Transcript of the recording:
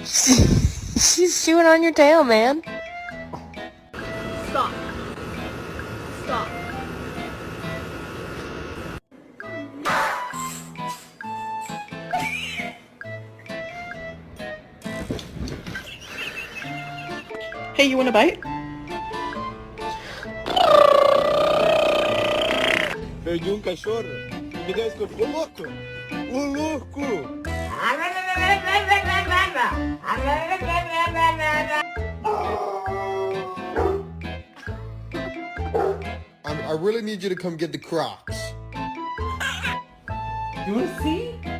She's chewing on your tail, man. Stop. Stop. Hey, you want a bite? Perdi um cachorro. Me deu esse ficou louco. O louco. I really need you to come get the Crocs. You want to see?